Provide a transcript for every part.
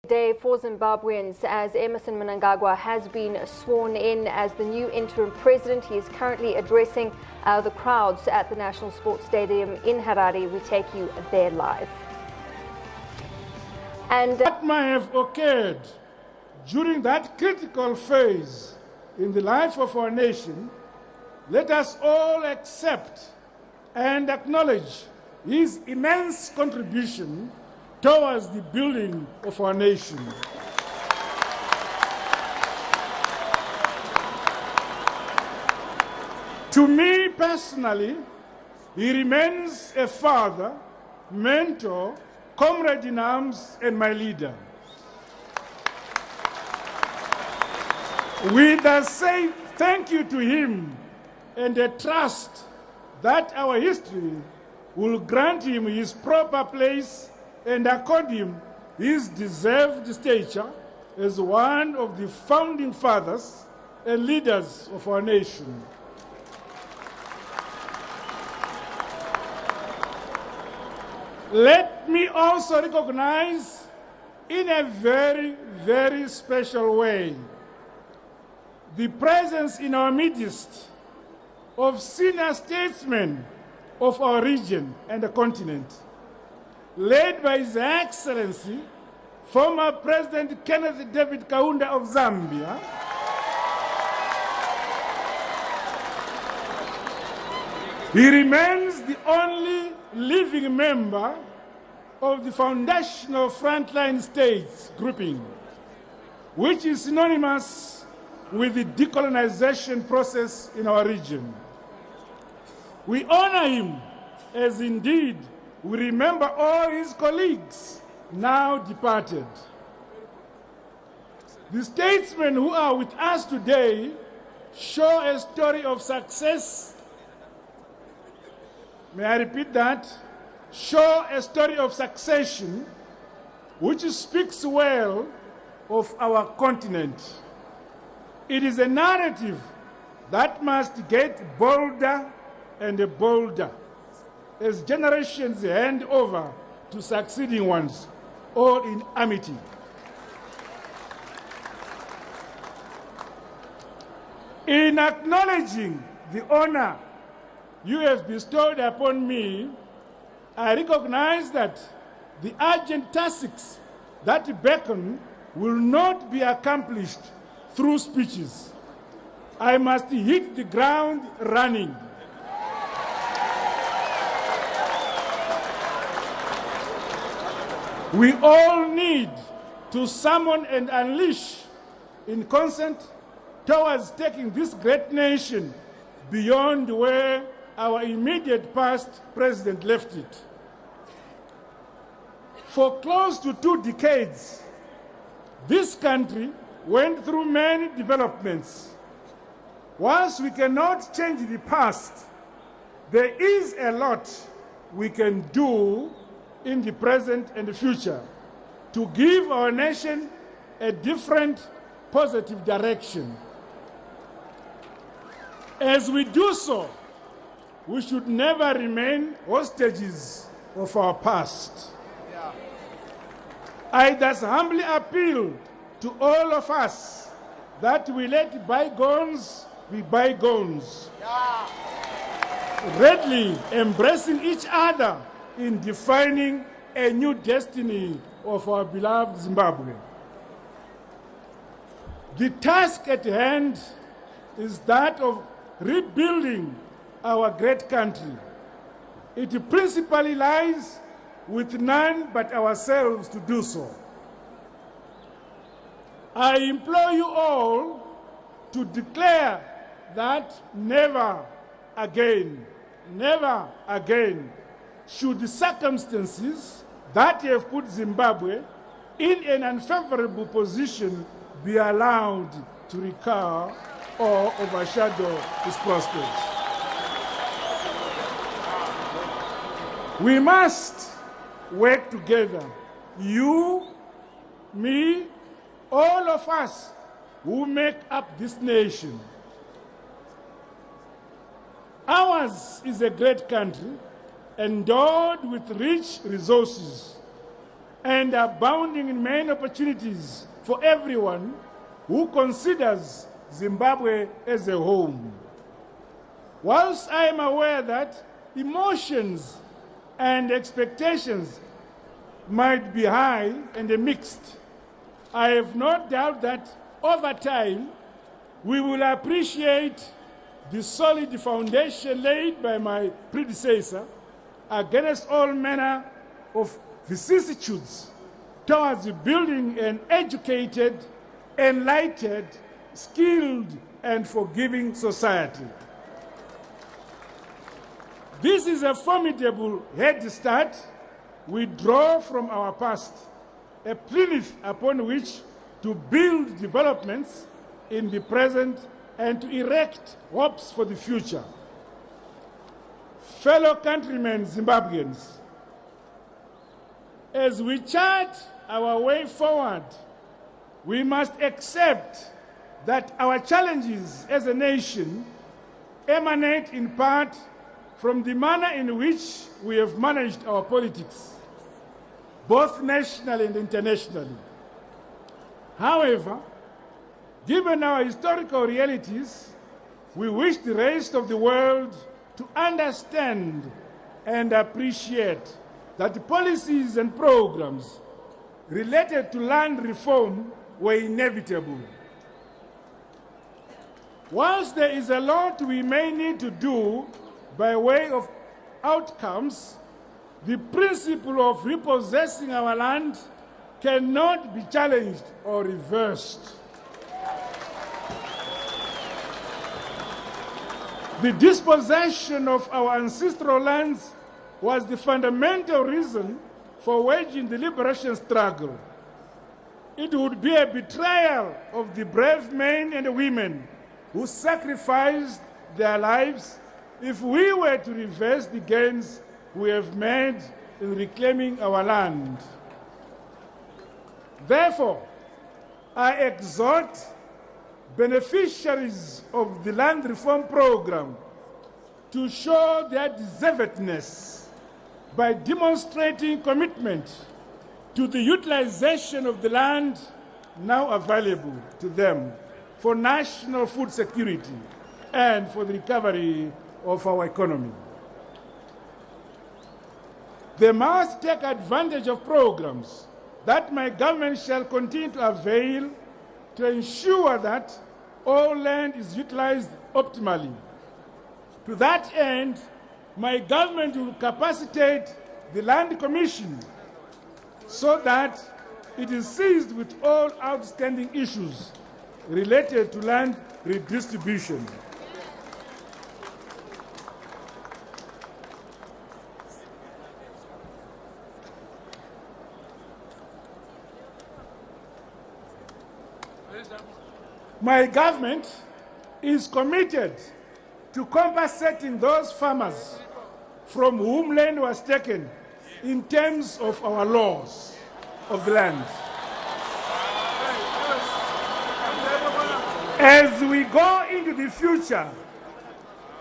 Day for Zimbabweans as Emmerson Mnangagwa has been sworn in as the new interim president. He is currently addressing the crowds at the National Sports Stadium in Harare. We take you there live. And what might have occurred during that critical phase in the life of our nation, let us all accept and acknowledge his immense contribution towards the building of our nation. To me personally, he remains a father, mentor, comrade in arms, and my leader. We thus say thank you to him and a trust that our history will grant him his proper place and accord him his deserved stature as one of the founding fathers and leaders of our nation. Let me also recognize in a very, very special way the presence in our midst of senior statesmen of our region and the continent, led by His Excellency, former President Kenneth David Kaunda of Zambia, he remains the only living member of the foundational frontline states grouping, which is synonymous with the decolonization process in our region. We honor him as indeed we remember all his colleagues now departed. The statesmen who are with us today show a story of success. May I repeat that? Show a story of succession which speaks well of our continent. It is a narrative that must get bolder and bolder as generations hand over to succeeding ones, all in amity. In acknowledging the honor you have bestowed upon me, I recognize that the urgent tasks that beckon will not be accomplished through speeches. I must hit the ground running. We all need to summon and unleash in consent towards taking this great nation beyond where our immediate past president left it. For close to 2 decades, this country went through many developments. Whilst we cannot change the past, there is a lot we can do in the present and the future to give our nation a different, positive direction. As we do so, we should never remain hostages of our past. I thus humbly appeal to all of us that we let bygones be bygones, readily embracing each other in defining a new destiny of our beloved Zimbabwe. The task at hand is that of rebuilding our great country. It principally lies with none but ourselves to do so. I implore you all to declare that never again should the circumstances that have put Zimbabwe in an unfavorable position be allowed to recur or overshadow its prospects. We must work together, you, me, all of us who make up this nation. Ours is a great country endowed with rich resources and abounding in many opportunities for everyone who considers Zimbabwe as a home. Whilst I am aware that emotions and expectations might be high and mixed, I have no doubt that over time we will appreciate the solid foundation laid by my predecessor against all manner of vicissitudes towards building an educated, enlightened, skilled, and forgiving society. This is a formidable head start we draw from our past, a plinth upon which to build developments in the present and to erect hopes for the future. Fellow countrymen Zimbabweans, as we chart our way forward, we must accept that our challenges as a nation emanate in part from the manner in which we have managed our politics, both nationally and internationally. However, given our historical realities, we wish the rest of the world to understand and appreciate that the policies and programs related to land reform were inevitable. Whilst there is a lot we may need to do by way of outcomes, the principle of repossessing our land cannot be challenged or reversed. The dispossession of our ancestral lands was the fundamental reason for waging the liberation struggle. It would be a betrayal of the brave men and women who sacrificed their lives if we were to reverse the gains we have made in reclaiming our land. Therefore, I exhort beneficiaries of the land reform program to show their deservedness by demonstrating commitment to the utilization of the land now available to them for national food security and for the recovery of our economy. They must take advantage of programs that my government shall continue to avail to ensure that all land is utilized optimally. To that end, my government will capacitate the Land Commission so that it is seized with all outstanding issues related to land redistribution. My government is committed to compensating those farmers from whom land was taken in terms of our laws of the land. As we go into the future,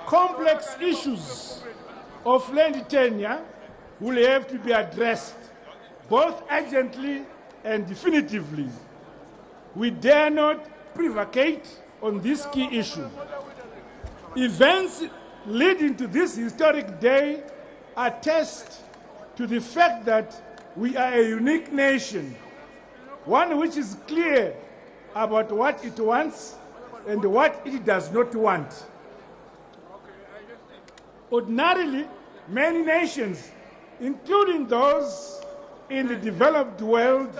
complex issues of land tenure will have to be addressed both urgently and definitively. We dare not prevaricate on this key issue. Events leading to this historic day attest to the fact that we are a unique nation, one which is clear about what it wants and what it does not want. Ordinarily, many nations, including those in the developed world,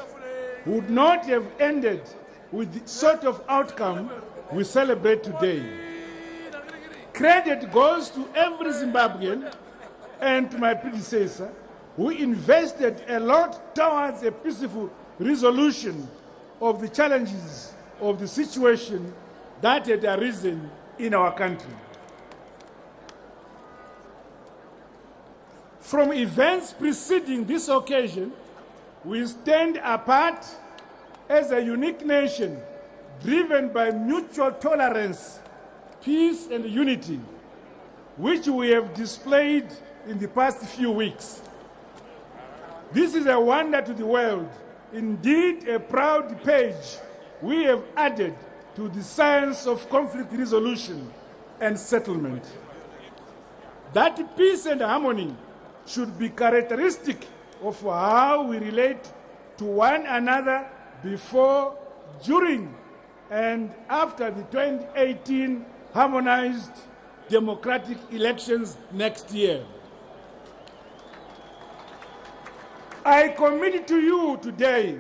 would not have ended with the sort of outcome we celebrate today. Credit goes to every Zimbabwean and to my predecessor who invested a lot towards a peaceful resolution of the challenges of the situation that had arisen in our country. From events preceding this occasion, we stand apart as a unique nation driven by mutual tolerance, peace, and unity, which we have displayed in the past few weeks. This is a wonder to the world, indeed a proud page we have added to the science of conflict resolution and settlement. That peace and harmony should be characteristic of how we relate to one another before, during, and after the 2018 harmonized democratic elections next year. I commit to you today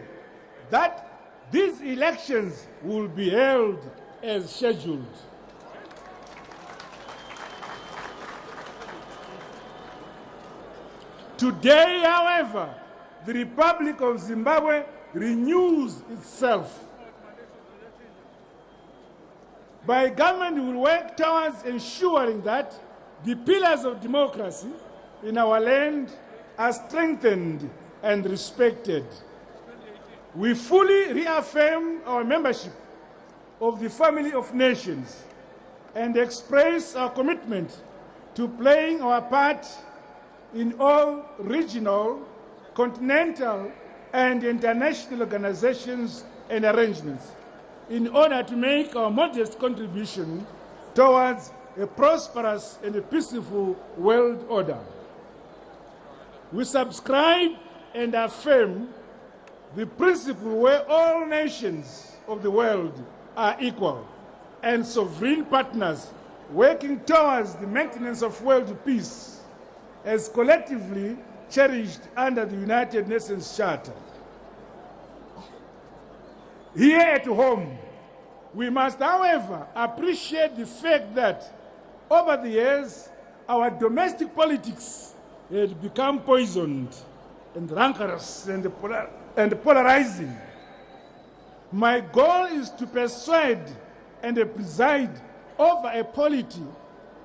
that these elections will be held as scheduled. Today, however, the Republic of Zimbabwe renews itself. My government will work towards ensuring that the pillars of democracy in our land are strengthened and respected. We fully reaffirm our membership of the family of nations and express our commitment to playing our part in all regional, continental, and international organizations and arrangements in order to make our modest contribution towards a prosperous and a peaceful world order. We subscribe and affirm the principle where all nations of the world are equal and sovereign partners working towards the maintenance of world peace as collectively cherished under the United Nations Charter. Here at home, we must, however, appreciate the fact that over the years, our domestic politics had become poisoned and rancorous and polarizing. My goal is to persuade and preside over a polity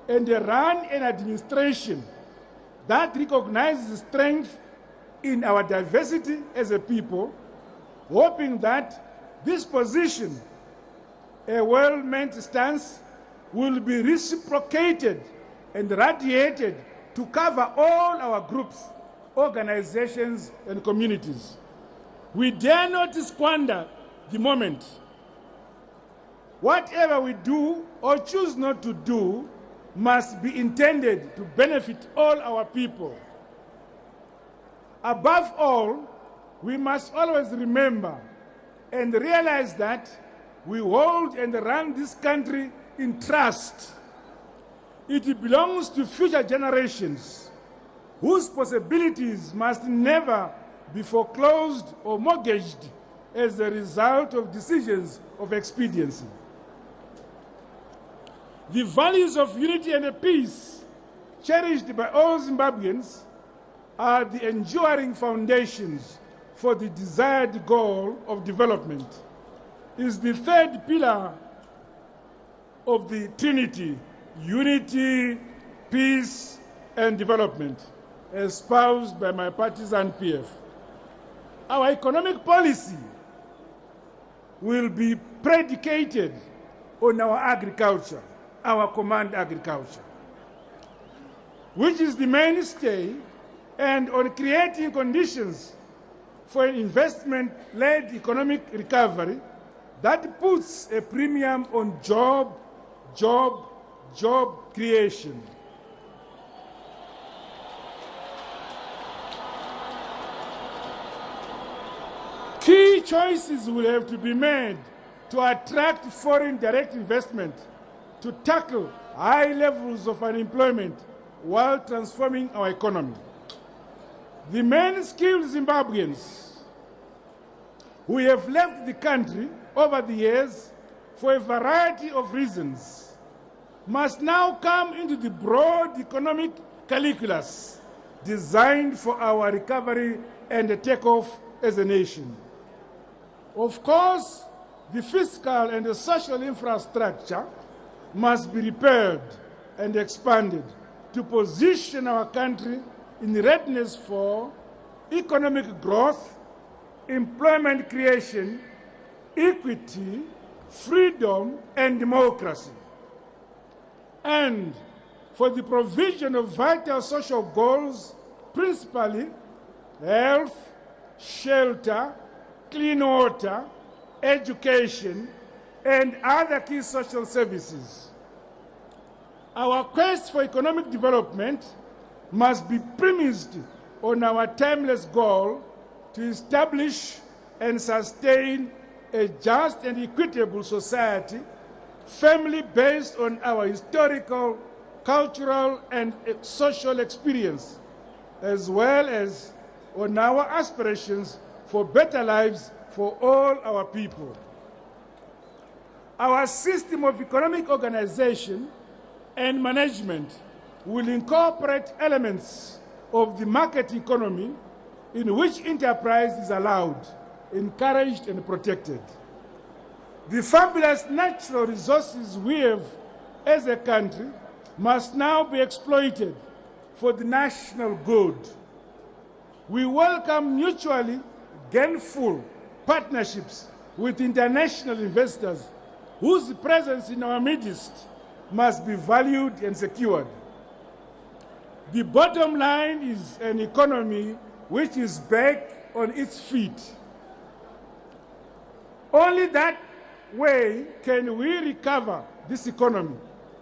and run an administration that recognizes strength in our diversity as a people, hoping that this position, a well-meant stance, will be reciprocated and radiated to cover all our groups, organizations, and communities. We dare not squander the moment. Whatever we do or choose not to do must be intended to benefit all our people. Above all, we must always remember and realize that we hold and run this country in trust. It belongs to future generations whose possibilities must never be foreclosed or mortgaged as a result of decisions of expediency. The values of unity and peace cherished by all Zimbabweans are the enduring foundations for the desired goal of development. Is the third pillar of the Trinity: unity, peace, and development, espoused by my partisan PF. Our economic policy will be predicated on our agriculture, our command agriculture, which is the mainstay, and on creating conditions for an investment-led economic recovery that puts a premium on job creation. Key choices will have to be made to attract foreign direct investment, to tackle high levels of unemployment while transforming our economy. The many skilled Zimbabweans who have left the country over the years for a variety of reasons must now come into the broad economic calculus designed for our recovery and takeoff as a nation. Of course, the fiscal and the social infrastructure must be repaired and expanded to position our country in readiness for economic growth, employment creation, equity, freedom, and democracy, and for the provision of vital social goals, principally health, shelter, clean water, education, and other key social services. Our quest for economic development must be premised on our timeless goal to establish and sustain a just and equitable society, firmly based on our historical, cultural, and social experience, as well as on our aspirations for better lives for all our people. Our system of economic organization and management will incorporate elements of the market economy in which enterprise is allowed, encouraged, and protected. The fabulous natural resources we have as a country must now be exploited for the national good. We welcome mutually gainful partnerships with international investors whose presence in our midst must be valued and secured. The bottom line is an economy which is back on its feet. Only that way can we recover this economy,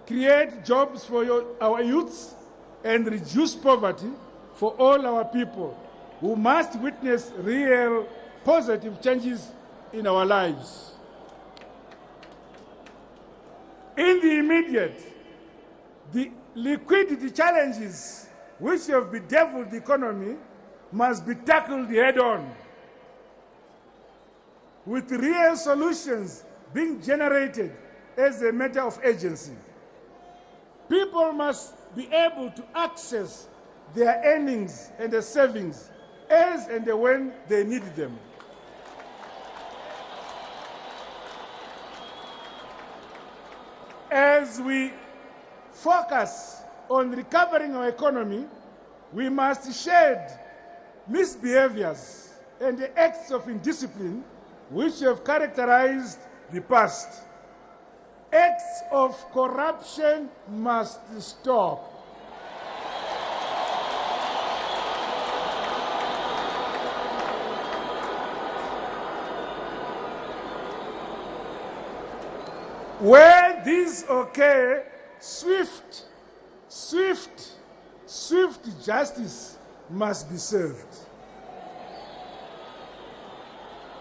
create jobs for our youths, and reduce poverty for all our people who must witness real positive changes in our lives. In the immediate, the liquidity challenges which have bedeviled the economy must be tackled head-on, with real solutions being generated as a matter of urgency. People must be able to access their earnings and their savings as and when they need them. As we focus on recovering our economy, we must shed misbehaviors and the acts of indiscipline which have characterized the past. Acts of corruption must stop. Where these occur, swift justice must be served.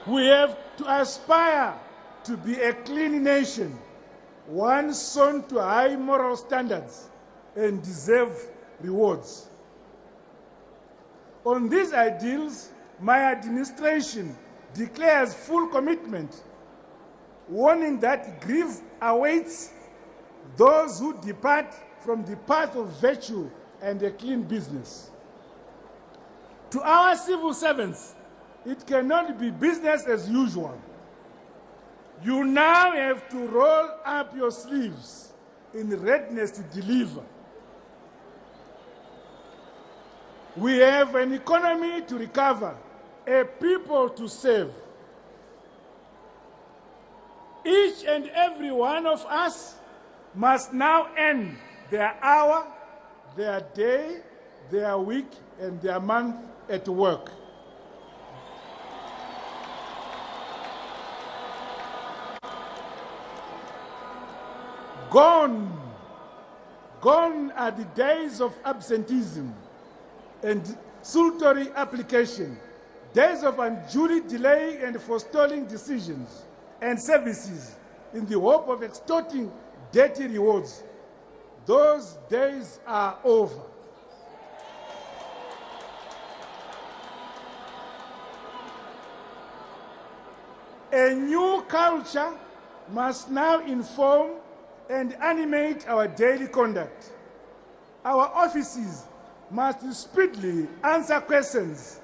We have to aspire to be a clean nation, one sown to high moral standards and deserve rewards. On these ideals, my administration declares full commitment, warning that grief awaits those who depart from the path of virtue and a clean business. To our civil servants, it cannot be business as usual. You now have to roll up your sleeves in readiness to deliver. We have an economy to recover, a people to save. Each and every one of us must now end their hour, their day, their week, and their month at work. Gone are the days of absenteeism and salutary application, days of unduly delay and forestalling decisions and services in the hope of extorting dirty rewards. Those days are over. A new culture must now inform and animate our daily conduct. Our offices must speedily answer questions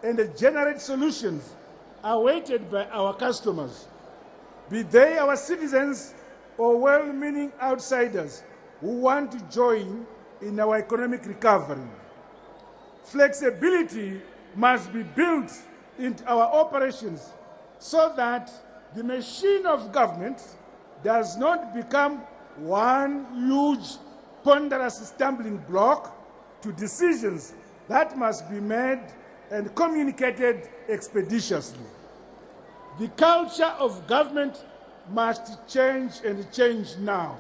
and generate solutions awaited by our customers, be they our citizens or well-meaning outsiders who want to join in our economic recovery. Flexibility must be built into our operations so that the machine of government does not become one huge, ponderous stumbling block to decisions that must be made and communicated expeditiously. The culture of government must change, and change now.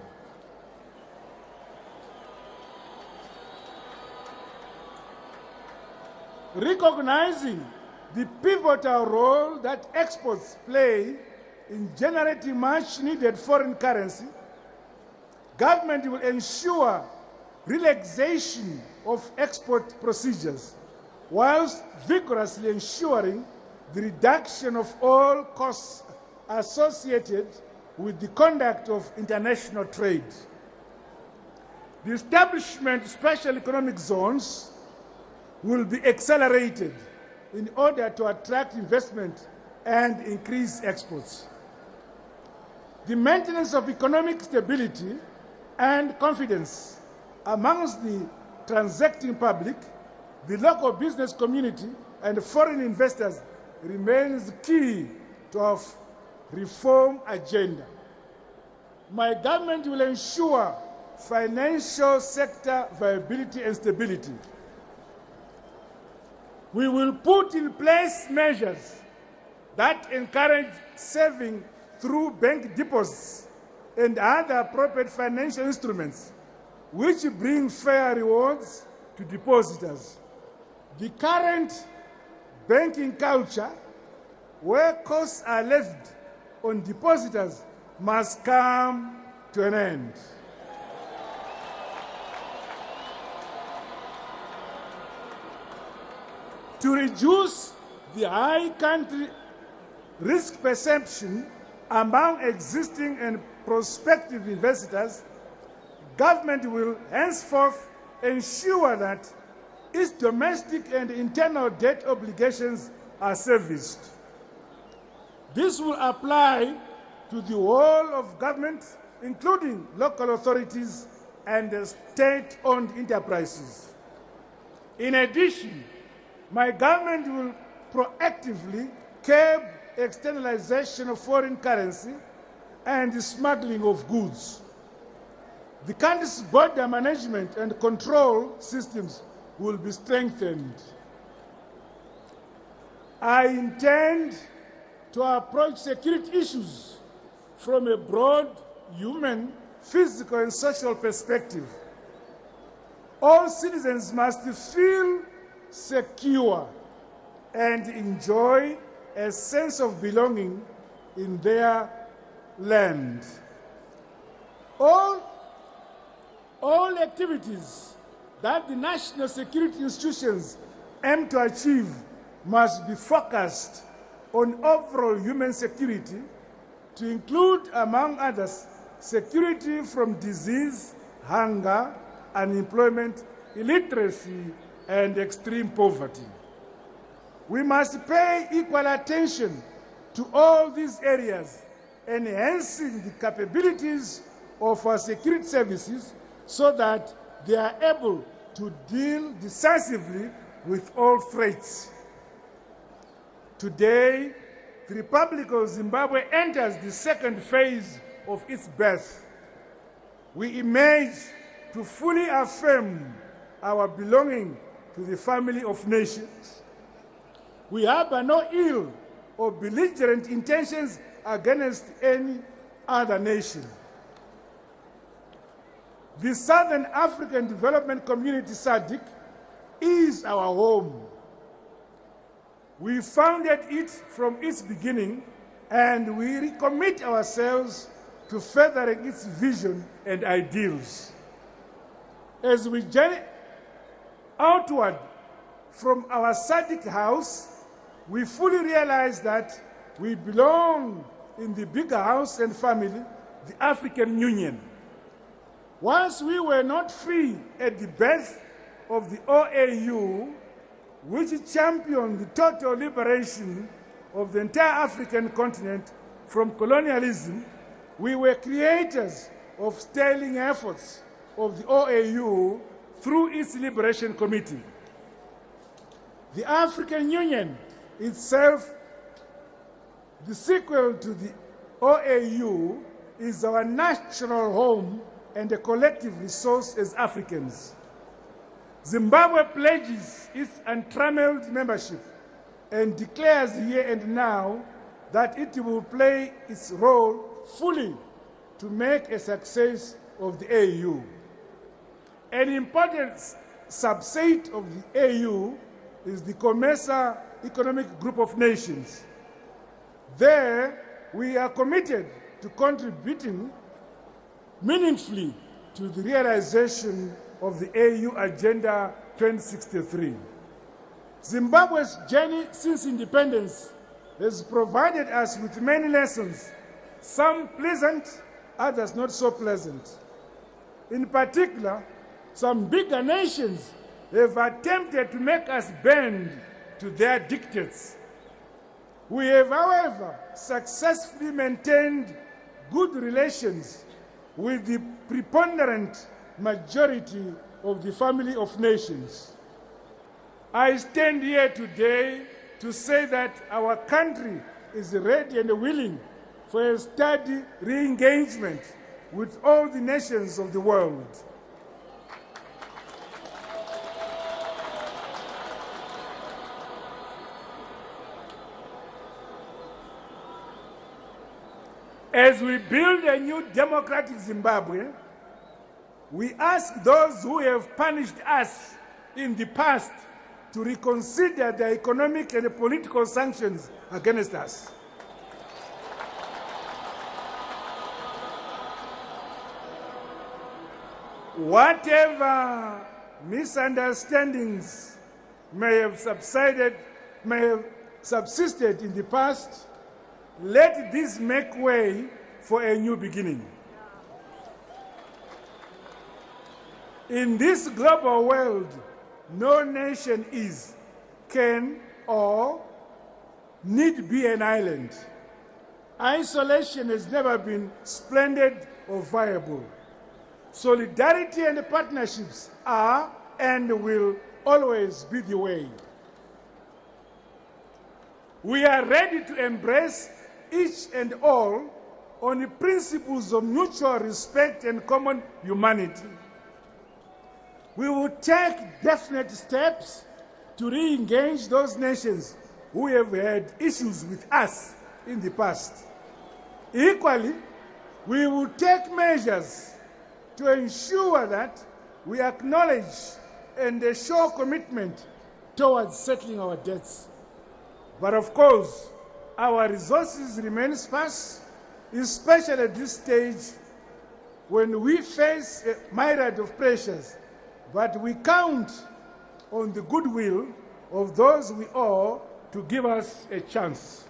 Recognizing the pivotal role that exports play in generating much-needed foreign currency, government will ensure relaxation of export procedures, whilst vigorously ensuring the reduction of all costs associated with the conduct of international trade. The establishment of special economic zones will be accelerated in order to attract investment and increase exports. The maintenance of economic stability and confidence amongst the transacting public, the local business community, and foreign investors remains key to our reform agenda. My government will ensure financial sector viability and stability. We will put in place measures that encourage saving through bank deposits and other appropriate financial instruments, which bring fair rewards to depositors. The current banking culture, where costs are levied on depositors, must come to an end. To reduce the high country risk perception among existing and prospective investors, government will henceforth ensure that its domestic and internal debt obligations are serviced. This will apply to the whole of government, including local authorities and state-owned enterprises. In addition, my government will proactively curb externalization of foreign currency and the smuggling of goods. The country's border management and control systems will be strengthened. I intend to approach security issues from a broad human, physical, and social perspective. All citizens must feel secure and enjoy a sense of belonging in their land. All activities that the national security institutions aim to achieve must be focused on overall human security, to include, among others, security from disease, hunger, unemployment, illiteracy, and extreme poverty. We must pay equal attention to all these areas, enhancing the capabilities of our security services so that they are able to deal decisively with all threats. Today, the Republic of Zimbabwe enters the second phase of its birth. We emerge to fully affirm our belonging to the family of nations. We harbor no ill or belligerent intentions against any other nation. The Southern African Development Community, SADC, is our home. We founded it from its beginning, and we recommit ourselves to furthering its vision and ideals. As we journey outward from our SADC house, we fully realize that we belong in the bigger house and family, the African Union. Once we were not free at the birth of the OAU, which championed the total liberation of the entire African continent from colonialism, we were creators of sterling efforts of the OAU through its Liberation Committee. The African Union itself, the sequel to the OAU, is our natural home and a collective resource as Africans. Zimbabwe pledges its untrammeled membership and declares here and now that it will play its role fully to make a success of the AU. An important subset of the AU is the COMESA Economic Group of Nations. There, we are committed to contributing meaningfully to the realization of the AU Agenda 2063. Zimbabwe's journey since independence has provided us with many lessons, some pleasant, others not so pleasant. In particular, some bigger nations have attempted to make us bend to their dictates. We have, however, successfully maintained good relations with the preponderant majority of the family of nations. I stand here today to say that our country is ready and willing for a steady re-engagement with all the nations of the world. As we build a new democratic Zimbabwe, we ask those who have punished us in the past to reconsider their economic and political sanctions against us. Whatever misunderstandings may have subsisted in the past, let this make way for a new beginning. In this global world, no nation is, can, or need be an island. Isolation has never been splendid or viable. Solidarity and partnerships are and will always be the way. We are ready to embrace each and all on the principles of mutual respect and common humanity. We will take definite steps to re-engage those nations who have had issues with us in the past. Equally, we will take measures to ensure that we acknowledge and show commitment towards settling our debts. But of course, our resources remain sparse, especially at this stage when we face a myriad of pressures. But we count on the goodwill of those we owe to give us a chance.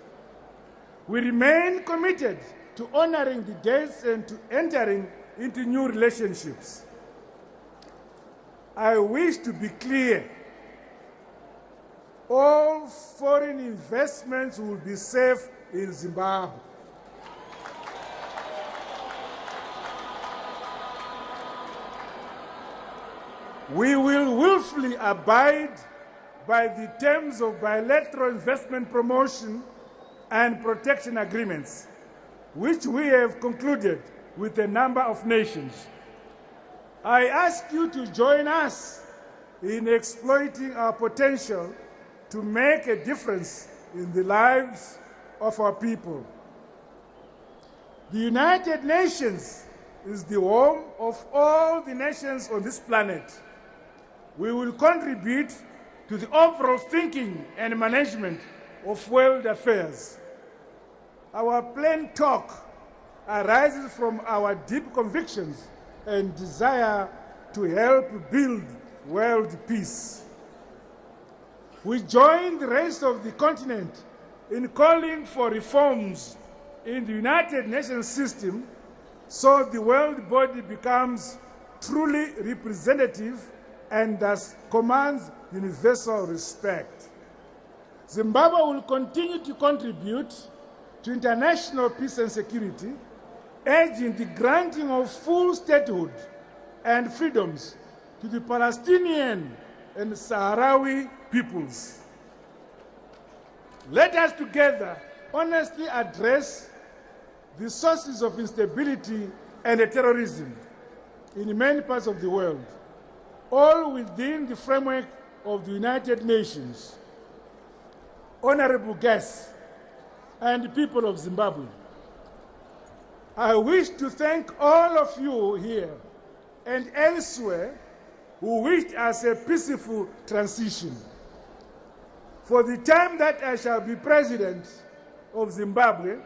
We remain committed to honoring the dates and to entering into new relationships. I wish to be clear. All foreign investments will be safe in Zimbabwe. We will willfully abide by the terms of bilateral investment promotion and protection agreements, which we have concluded with a number of nations. I ask you to join us in exploiting our potential to make a difference in the lives of our people. The United Nations is the home of all the nations on this planet. We will contribute to the overall thinking and management of world affairs. Our plain talk arises from our deep convictions and desire to help build world peace. We join the rest of the continent in calling for reforms in the United Nations system so the world body becomes truly representative and thus commands universal respect. Zimbabwe will continue to contribute to international peace and security, urging the granting of full statehood and freedoms to the Palestinian and Sahrawi peoples. Let us together honestly address the sources of instability and terrorism in many parts of the world. all within the framework of the United Nations. Honorable guests and people of Zimbabwe, I wish to thank all of you here and elsewhere who wished us a peaceful transition. For the time that I shall be president of Zimbabwe,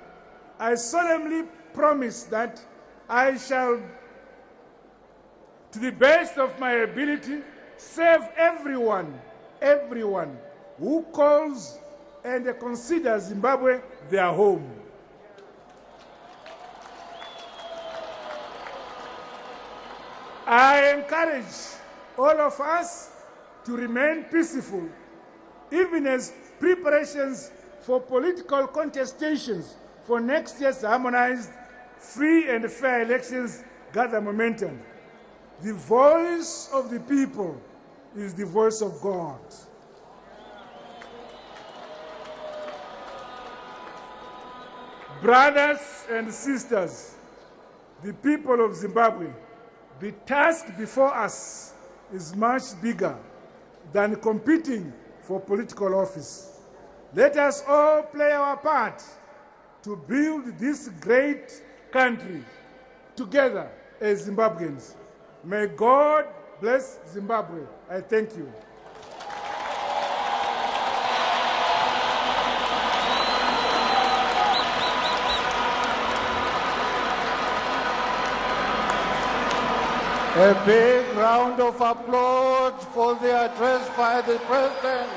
I solemnly promise that I shall, to the best of my ability, serve everyone who calls and considers Zimbabwe their home. I encourage all of us to remain peaceful, even as preparations for political contestations for next year's harmonized, free and fair elections gather momentum. The voice of the people is the voice of God. Brothers and sisters, the people of Zimbabwe, the task before us is much bigger than competing for political office. Let us all play our part to build this great country together as Zimbabweans. May God bless Zimbabwe. I thank you. A big round of applause for the address by the President.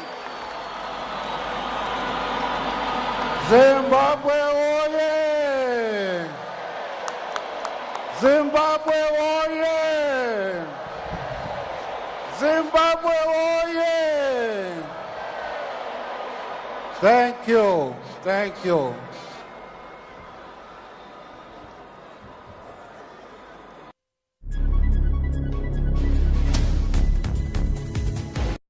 Zimbabwe oye! Zimbabwe oye! Zimbabwe oye! Thank you.